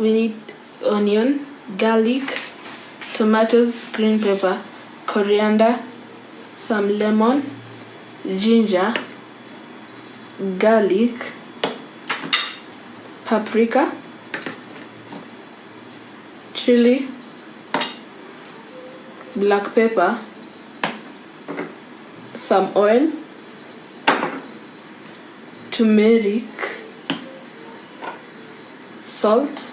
we need onion, garlic, tomatoes, green pepper, coriander, some lemon, ginger, garlic, paprika, chili, black pepper, some oil, turmeric, salt,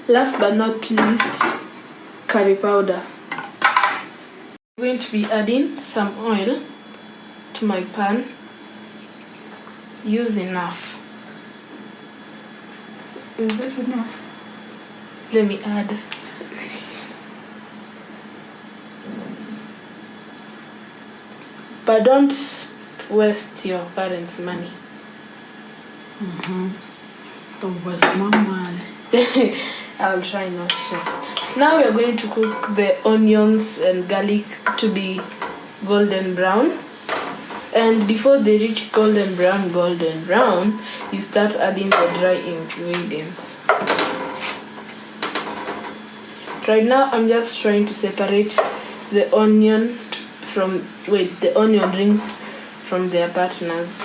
last but not least, curry powder. I'm going to be adding some oil to my pan. Use enough. Is that enough? Let me add. But don't waste your parents' money. Don't waste my money. I'll try not to. Now we are going to cook the onions and garlic to be golden brown. And before they reach golden brown, you start adding the dry ingredients. Right now I'm just trying to separate the onion the onion rings from their partners.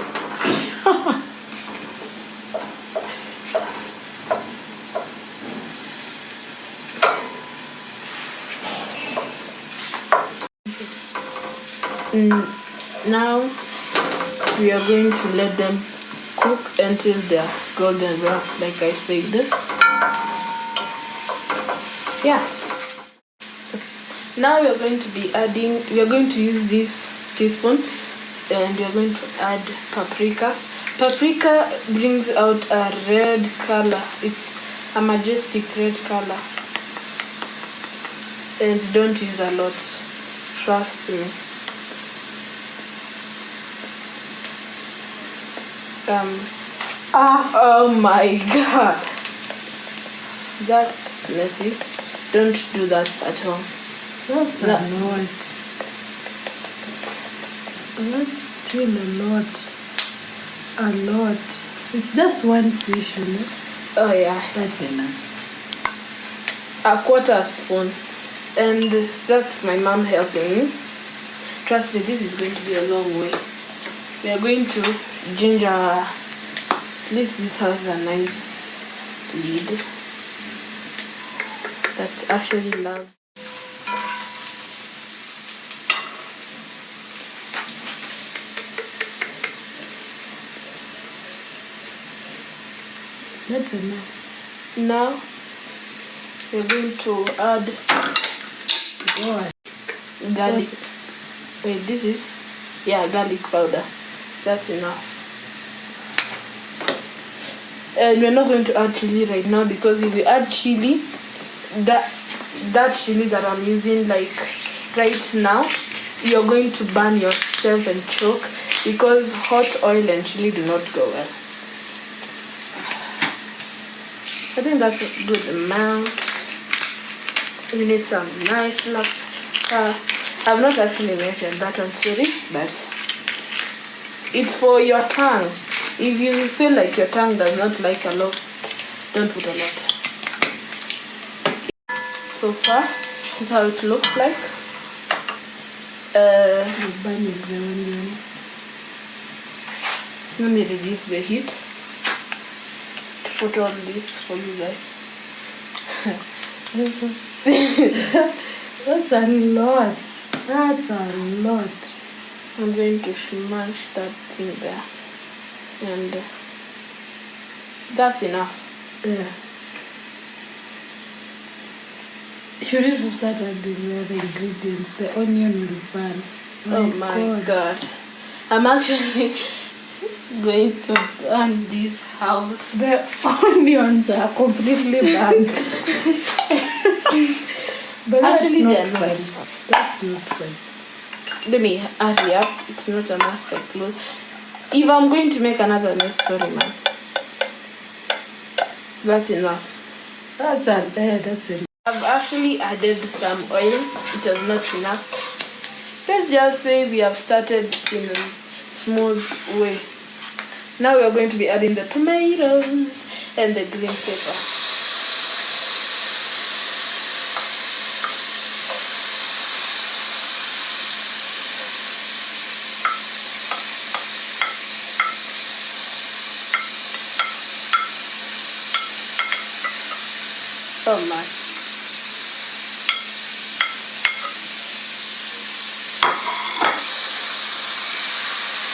Now we are going to let them cook until they're golden brown, like I said. Yeah. Now we are going to use this teaspoon, and we are going to add paprika. Paprika brings out a red color. It's a majestic red color. And don't use a lot. Trust me. Oh my god. That's messy. Don't do that at home. That's a lot. That's still a lot. A lot. It's just one fish, you know? Oh yeah. That's enough. A quarter spoon. And that's my mom helping me. Trust me, this is going to be a long way. We are going to ginger. At least this has a nice lid. That's actually loud. That's enough. Now we're going to add garlic. Wait, this is garlic powder. That's enough. And we're not going to add chili right now, because if we add chili, that chili that I'm using like right now, you're going to burn yourself and choke, because hot oil and chili do not go well. I think that's a good amount. We need some nice I've not actually measured that one, sorry, but it's for your tongue. If you feel like your tongue does not like a lot, don't put a lot. So far, this is how it looks like. Let me reduce the heat to put all this for you guys. That's a lot. That's a lot. I'm going to smash that thing there. And that's enough. Yeah. You need to start adding the other ingredients. The onion will burn. Oh my god. I'm actually going to burn this house. The onions are completely burned. But actually, that's not fun. That's not fun. Let me hurry up. It's not a master close. If I'm going to make another mess, sorry man. That's enough. That's enough. I've actually added some oil. It was not enough. Let's just say we have started in a smooth way. Now we are going to be adding the tomatoes and the green pepper. so much.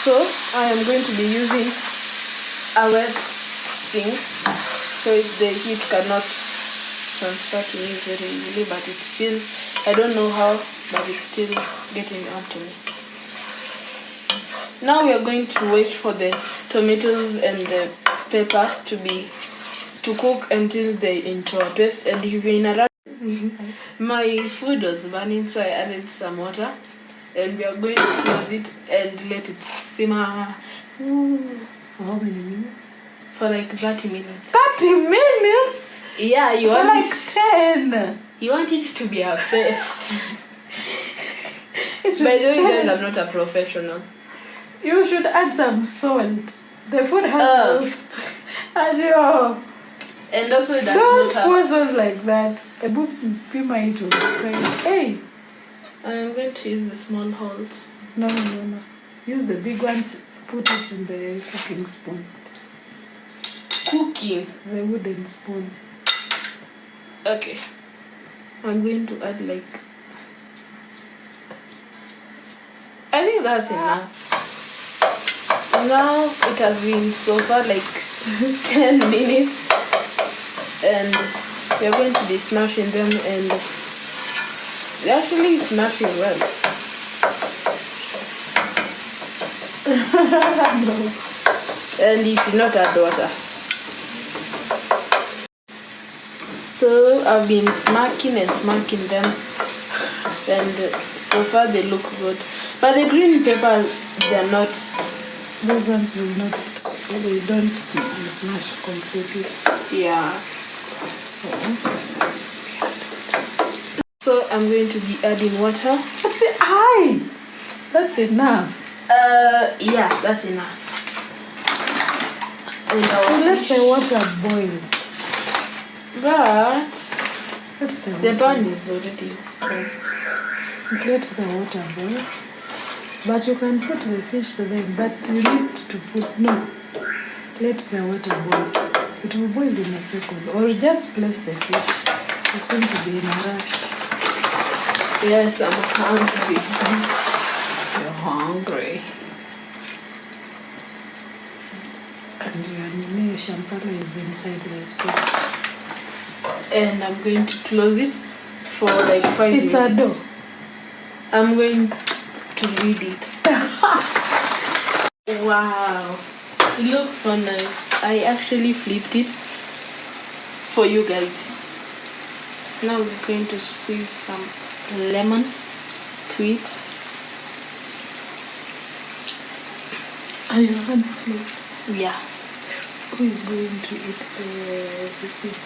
So I am going to be using a wet thing, so the heat cannot transfer to me very easily, but it's still, I don't know how, but it's still getting onto me. Now we are going to wait for the tomatoes and the pepper to cook until they into a paste. And if you're in a rush, my food was burning, so I added some water, and we are going to close it and let it simmer. For how many minutes? For like 30 minutes. 30 minutes? Yeah, you for want like it, 10. You want it to be a paste. By the way, guys, I'm not a professional. You should add some salt. The food has no. And also it does don't not have... pour salt like that. A book be my to Hey, I am going to use the small holes. No. Use the big ones. Put it in the cooking spoon. Cooking? The wooden spoon. Okay. I'm going to add like... I think that's enough. Now it has been so far like 10 minutes. And we're going to be smashing them, and they're actually smashing well. No. And you should not add water. So I've been smacking them, and so far they look good. But the green pepper, they're not. Those ones will not. They don't smash completely. Yeah. So I'm going to be adding water. That's it. That's enough. Yeah, that's enough. And so let the water boil. But the pan is already boiled. Let the water boil. But you can put the fish there, but you need to put let the water boil. It will boil in a second. Or just place the fish. You seem to be in a rush. Yes, I'm hungry. You're hungry. And your champagne is inside the soup. And I'm going to close it for like 5 minutes. It's a dough. I'm going to read it. Wow. It looks so nice. I actually flipped it for you guys. Now we're going to squeeze some lemon to it. Are your hands clean? Yeah. Who is going to eat the seeds?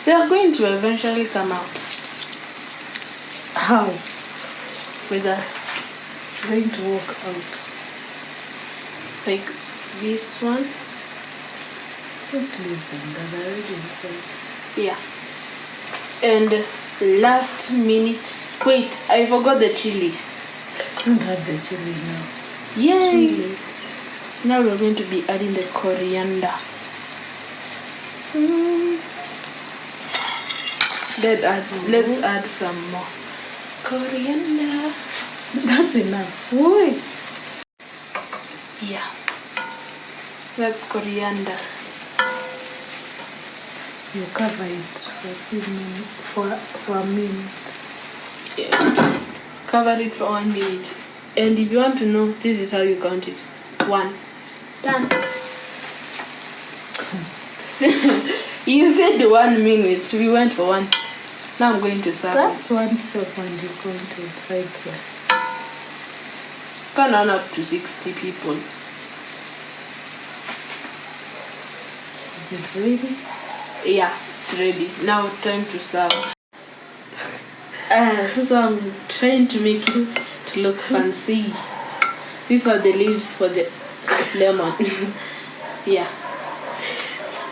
They are going to eventually come out. How? With a going to walk out. Like this one. Just leave them. They're already inside. Yeah. And last minute. Wait, I forgot the chili. Don't add the chili now. Yay! Now we're going to be adding the coriander. Let's add some more coriander. That's enough. Why? Yeah. That's coriander. You cover it for a minute. Yeah. Cover it for 1 minute. And if you want to know, this is how you count it. 1. Done. You said 1 minute. We went for 1. Now I'm going to serve. That's 1 step and you counted right there. Can run up to 60 people. Is it ready? Yeah, it's ready. Now time to serve. So I'm trying to make it to look fancy. These are the leaves for the lemon. Yeah.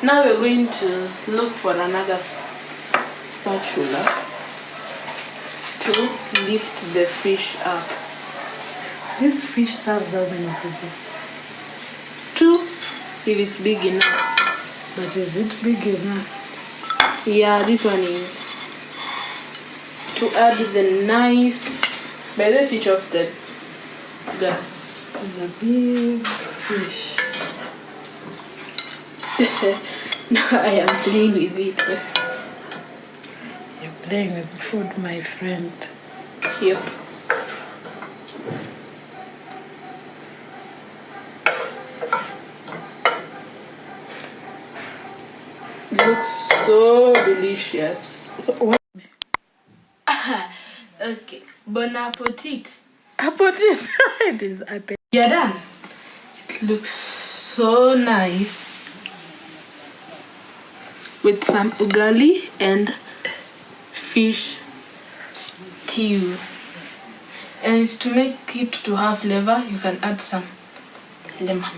Now we're going to look for another spatula to lift the fish up. This fish serves how many people? 2, if it's big enough. But is it big enough? Yeah, this one is to add the nice. By the switch off the gas. The big fish. Now I am playing with it. You're playing with food, my friend. Yep. It looks so delicious. So what? Okay. Bon appetit. Appetit. It is appetit. You're done. It looks so nice. With some ugali and fish stew. And to make it to have flavor, you can add some lemon.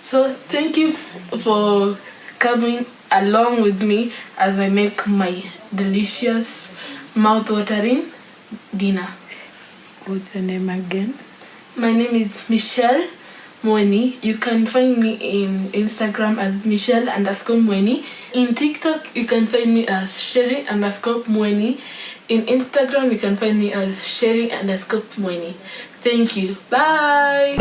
So thank you for coming along with me as I make my delicious mouth-watering dinner. What's your name again? My name is Michelle Mweni. You can find me in Instagram as Michelle_Mweni. In TikTok, you can find me as Sherry_Mweni. In Instagram, you can find me as Sherry_Mweni. Thank you. Bye.